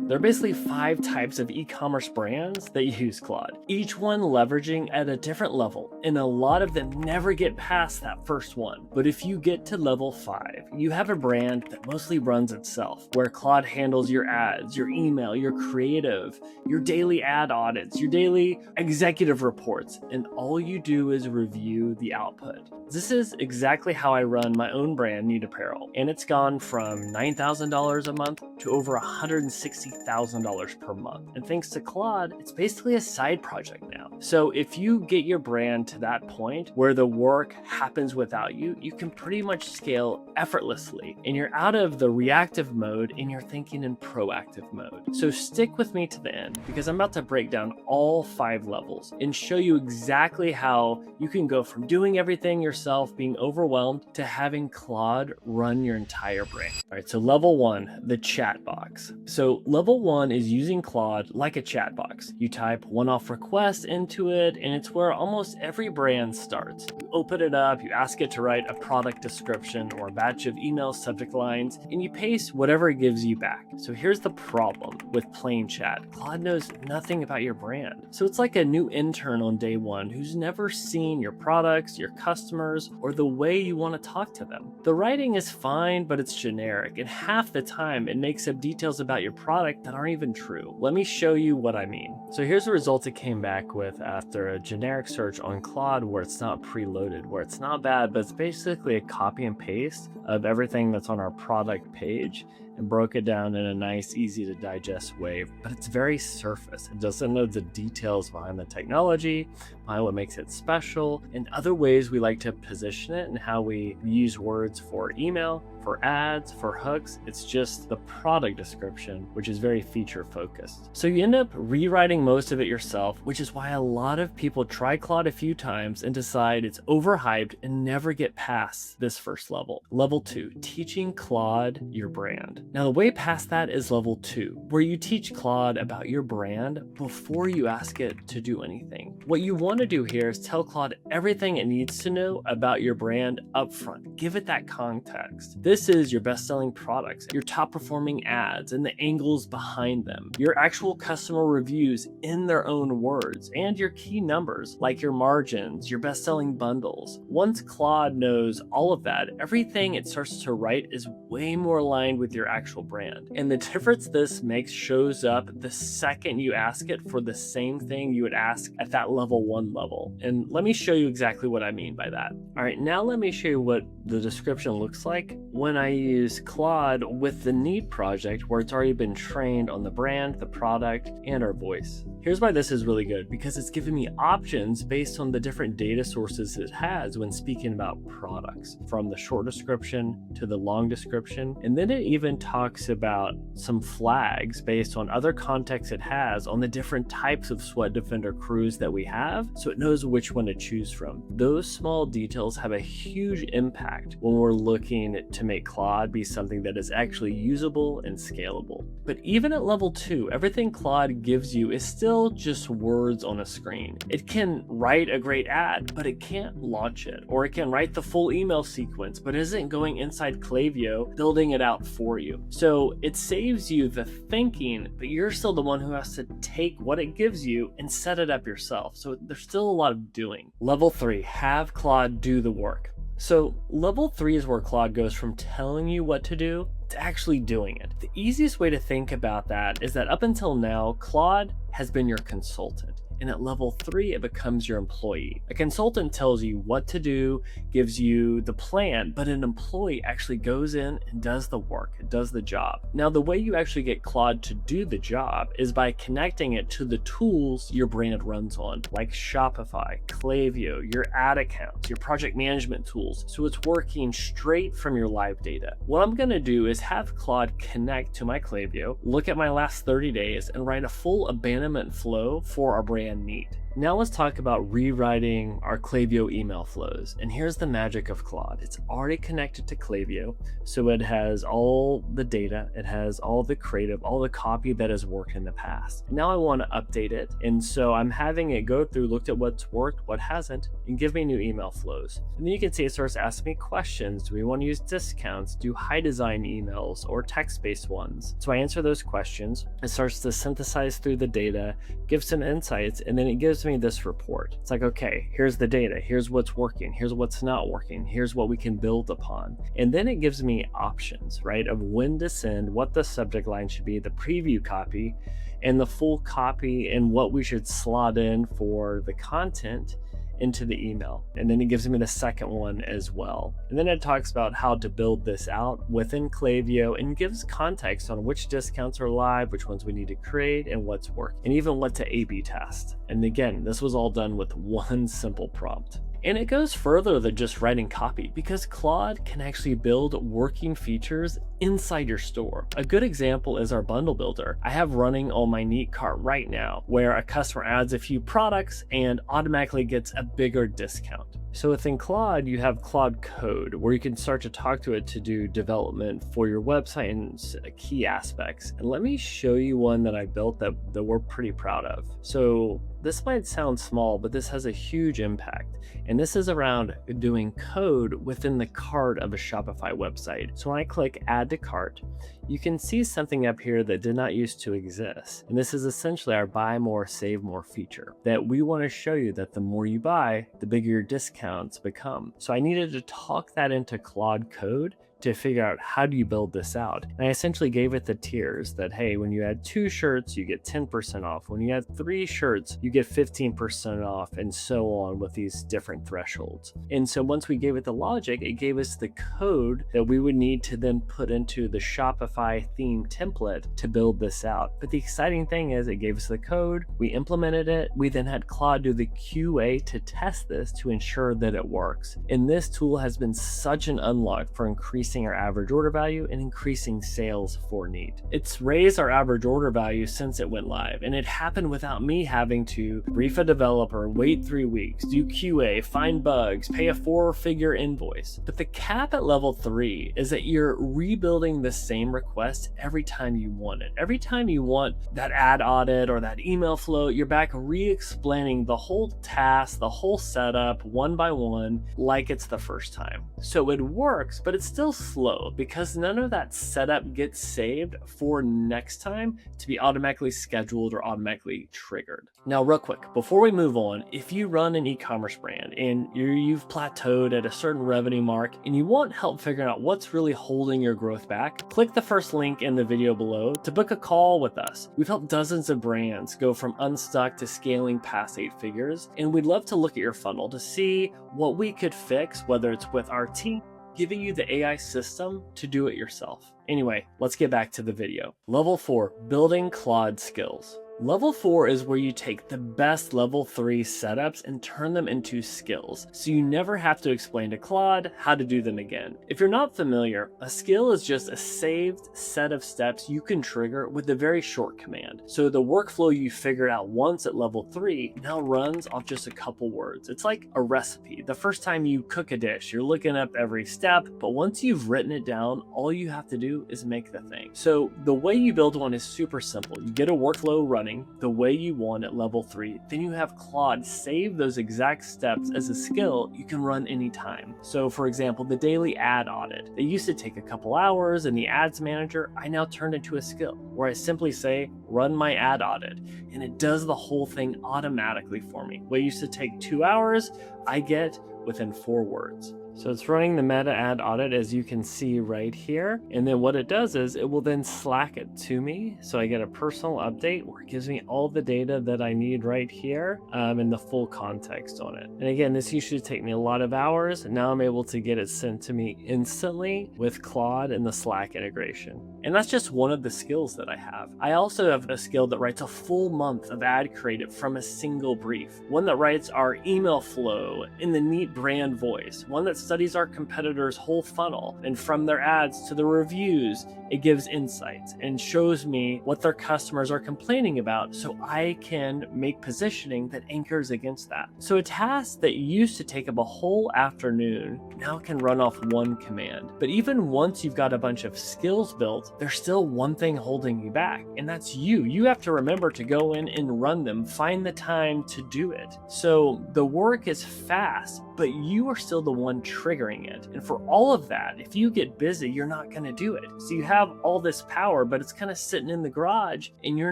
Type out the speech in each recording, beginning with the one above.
There are basically 5 types of e-commerce brands that use Claude, each one leveraging at a different level, and a lot of them never get past that first one. But if you get to level 5, you have a brand that mostly runs itself, where Claude handles your ads, your email, your creative, your daily ad audits, your daily executive reports, and all you do is review the output. This is exactly how I run my own brand, Need Apparel, and it's gone from $9,000 a month to over $160,000 per month. And thanks to Claude, it's basically a side project now. So if you get your brand to that point where the work happens without you, you can pretty much scale effortlessly, and you're out of the reactive mode and you're thinking in proactive mode. So stick with me to the end, because I'm about to break down all 5 levels and show you exactly how you can go from doing everything yourself, being overwhelmed, to having Claude run your entire brand. All right, so level 1, the chat box. So level 1 is using Claude like a chat box. You type one-off requests into it, and it's where almost every brand starts. You open it up, you ask it to write a product description or a batch of email subject lines, and you paste whatever it gives you back. So here's the problem with plain chat. Claude knows nothing about your brand. So it's like a new intern on day 1 who's never seen your products, your customers, or the way you want to talk to them. The writing is fine, but it's generic, and half the time it makes up details about your product that aren't even true. Let me show you what I mean. So here's the results it came back with after a generic search on Claude, where it's not preloaded, where it's not bad, but it's basically a copy and paste of everything that's on our product page and broke it down in a nice, easy to digest way, but it's very surface. It doesn't know the details behind the technology, behind what makes it special, and other ways we like to position it and how we use words for email, for ads, for hooks. It's just the product description, which is very feature focused. So you end up rewriting most of it yourself, which is why a lot of people try Claude a few times and decide it's overhyped and never get past this first level. Level 2, teaching Claude your brand. Now the way past that is level 2, where you teach Claude about your brand before you ask it to do anything. What you want to do here is tell Claude everything it needs to know about your brand upfront. Give it that context. This is your best-selling products, your top-performing ads and the angles behind them, your actual customer reviews in their own words, and your key numbers like your margins, your best-selling bundles. Once Claude knows all of that, everything it starts to write is way more aligned with your actual brand. And the difference this makes shows up the second you ask it for the same thing you would ask at that level 1 level. And let me show you exactly what I mean by that. All right, now let me show you what the description looks like when I use Claude with the Need project, where it's already been trained on the brand, the product, and our voice. Here's why this is really good, because it's giving me options based on the different data sources it has when speaking about products, from the short description to the long description. And then it even talks about some flags based on other context it has on the different types of Sweat Defender crews that we have, so it knows which one to choose from. Those small details have a huge impact when we're looking to make Claude be something that is actually usable and scalable. But even at level 2, everything Claude gives you is still just words on a screen. It can write a great ad, but it can't launch it. Or it can write the full email sequence, but isn't going inside Klaviyo building it out for you. So it saves you the thinking, but you're still the one who has to take what it gives you and set it up yourself. So there's still a lot of doing. Level 3, have Claude do the work. So level 3 is where Claude goes from telling you what to do to actually doing it. The easiest way to think about that is that up until now, Claude has been your consultant. And at level 3, it becomes your employee. A consultant tells you what to do, gives you the plan, but an employee actually goes in and does the work, it does the job. Now, the way you actually get Claude to do the job is by connecting it to the tools your brand runs on, like Shopify, Klaviyo, your ad accounts, your project management tools, so it's working straight from your live data. What I'm gonna do is have Claude connect to my Klaviyo, look at my last 30 days, and write a full abandonment flow for our brand brand neat. Now let's talk about rewriting our Klaviyo email flows. And here's the magic of Claude. It's already connected to Klaviyo, so it has all the data, it has all the creative, all the copy that has worked in the past. Now I want to update it, and so I'm having it go through, looked at what's worked, what hasn't, and give me new email flows. And then you can see it starts asking me questions. Do we want to use discounts, do high design emails, or text-based ones? So I answer those questions. It starts to synthesize through the data, give some insights, and then it gives me this report. It's like, okay, here's the data, here's what's working, here's what's not working, here's what we can build upon. And then it gives me options, right, of when to send, what the subject line should be, the preview copy, and the full copy, and what we should slot in for the content into the email. And then it gives me the second one as well. And then it talks about how to build this out within Klaviyo and gives context on which discounts are live, which ones we need to create, and what's working, and even what to A/B test. And again, this was all done with one simple prompt. And it goes further than just writing copy, because Claude can actually build working features inside your store. A good example is our bundle builder I have running on my Neat cart right now, where a customer adds a few products and automatically gets a bigger discount. So within Claude, you have Claude Code, where you can start to talk to it to do development for your website and key aspects. And let me show you one that I built that we're pretty proud of. So this might sound small, but this has a huge impact. And this is around doing code within the cart of a Shopify website. So when I click Add to Cart, you can see something up here that did not used to exist. And this is essentially our buy more, save more feature that we want to show you that the more you buy, the bigger your discounts become. So I needed to talk that into Claude Code to figure out how do you build this out. And I essentially gave it the tiers that, hey, when you add 2 shirts, you get 10% off. When you add 3 shirts, you get 15% off, and so on with these different thresholds. And so once we gave it the logic, it gave us the code that we would need to then put into the Shopify theme template to build this out. But the exciting thing is it gave us the code, we implemented it, we then had Claude do the QA to test this to ensure that it works. And this tool has been such an unlock for increasing our average order value and increasing sales for Neat. It's raised our average order value since it went live, and it happened without me having to brief a developer, wait 3 weeks, do QA, find bugs, pay a 4-figure invoice. But the cap at level 3 is that you're rebuilding the same request every time you want it. Every time you want that ad audit or that email flow, you're back re-explaining the whole task, the whole setup, one by one, like it's the first time. So it works, but it's still slow because none of that setup gets saved for next time to be automatically scheduled or automatically triggered. Now, real quick, before we move on, if you run an e-commerce brand and you've plateaued at a certain revenue mark and you want help figuring out what's really holding your growth back, click the first link in the video below to book a call with us. We've helped dozens of brands go from unstuck to scaling past 8 figures, and we'd love to look at your funnel to see what we could fix, whether it's with our team, giving you the AI system to do it yourself. Anyway, let's get back to the video. Level 4, building Claude skills. Level 4 is where you take the best level 3 setups and turn them into skills, so you never have to explain to Claude how to do them again. If you're not familiar, a skill is just a saved set of steps you can trigger with a very short command. So the workflow you figured out once at level 3 now runs off just a couple words. It's like a recipe. The first time you cook a dish, you're looking up every step, but once you've written it down, all you have to do is make the thing. So the way you build one is super simple. You get a workflow running the way you want at level 3, then you have Claude save those exact steps as a skill you can run anytime. So for example, the daily ad audit. They used to take a couple hours in the ads manager. I now turned into a skill where I simply say, run my ad audit, and it does the whole thing automatically for me. What used to take 2 hours, I get within 4 words. So it's running the meta ad audit, as you can see right here. And then what it does is it will then Slack it to me. So I get a personal update where it gives me all the data that I need right here and the full context on it. And again, this used to take me a lot of hours. And now I'm able to get it sent to me instantly with Claude and the Slack integration. And that's just one of the skills that I have. I also have a skill that writes a full month of ad creative from a single brief. One that writes our email flow in the Neat brand voice. One that studies our competitors' whole funnel, and from their ads to the reviews, it gives insights and shows me what their customers are complaining about so I can make positioning that anchors against that. So a task that used to take up a whole afternoon now can run off one command. But even once you've got a bunch of skills built, there's still one thing holding you back, and that's you. You have to remember to go in and run them, find the time to do it. So the work is fast, but you are still the one triggering it. And for all of that, if you get busy, you're not going to do it. So you have all this power, but it's kind of sitting in the garage and you're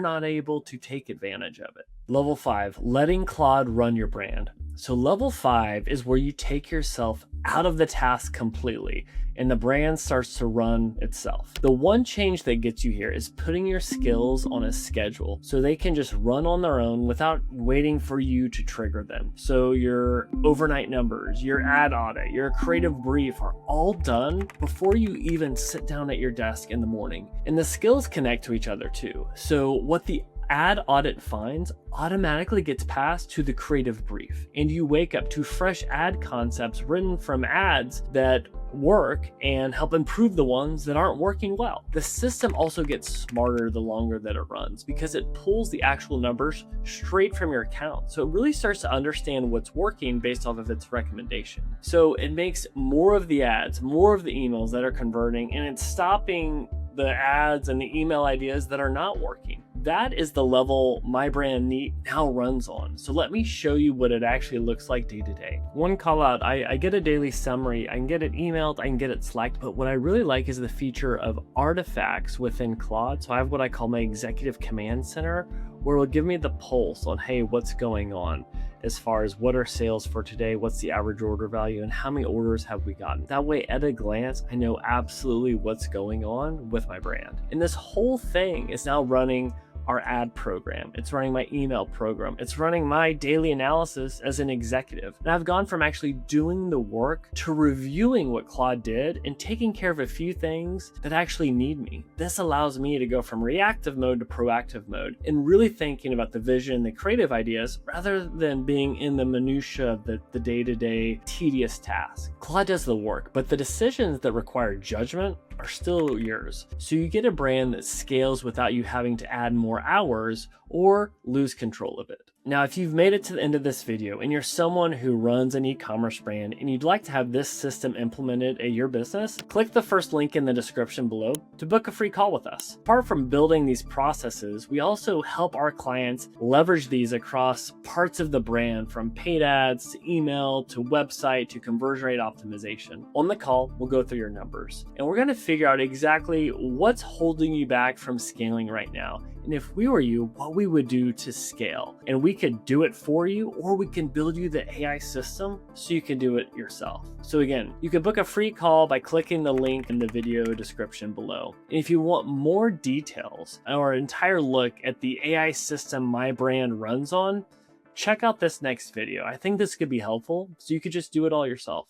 not able to take advantage of it. Level 5, letting Claude run your brand. So level 5 is where you take yourself out of the task completely and the brand starts to run itself. The one change that gets you here is putting your skills on a schedule so they can just run on their own without waiting for you to trigger them. So your overnight numbers, your ad audit, your creative brief are all done before you even sit down at your desk in the morning. And the skills connect to each other too. So what the ad audit finds automatically gets passed to the creative brief, and you wake up to fresh ad concepts written from ads that work and help improve the ones that aren't working well. The system also gets smarter the longer that it runs because it pulls the actual numbers straight from your account. So it really starts to understand what's working based off of its recommendation. So it makes more of the ads, more of the emails that are converting, and it's stopping the ads and the email ideas that are not working. That is the level my brand now runs on. So let me show you what it actually looks like day to day. One call out, I get a daily summary, I can get it emailed, I can get it Slacked, but what I really like is the feature of artifacts within Claude. So I have what I call my executive command center, where it will give me the pulse on, hey, what's going on as far as what are sales for today, what's the average order value, and how many orders have we gotten. That way, at a glance, I know absolutely what's going on with my brand. And this whole thing is now running our ad program. It's running my email program. It's running my daily analysis as an executive. And I've gone from actually doing the work to reviewing what Claude did and taking care of a few things that actually need me. This allows me to go from reactive mode to proactive mode and really thinking about the vision, the creative ideas, rather than being in the minutia of the day-to-day tedious task. Claude does the work, but the decisions that require judgment are still yours. So you get a brand that scales without you having to add more hours or lose control of it. Now, if you've made it to the end of this video and you're someone who runs an e-commerce brand and you'd like to have this system implemented at your business, click the first link in the description below to book a free call with us. Apart from building these processes, we also help our clients leverage these across parts of the brand, from paid ads to email to website to conversion rate optimization. On the call, we'll go through your numbers and we're going to figure out exactly what's holding you back from scaling right now. And if we were you, what we would do to scale. And we could do it for you, or we can build you the AI system so you can do it yourself. So again, you can book a free call by clicking the link in the video description below. And if you want more details or an entire look at the AI system my brand runs on, check out this next video. I think this could be helpful, so you could just do it all yourself.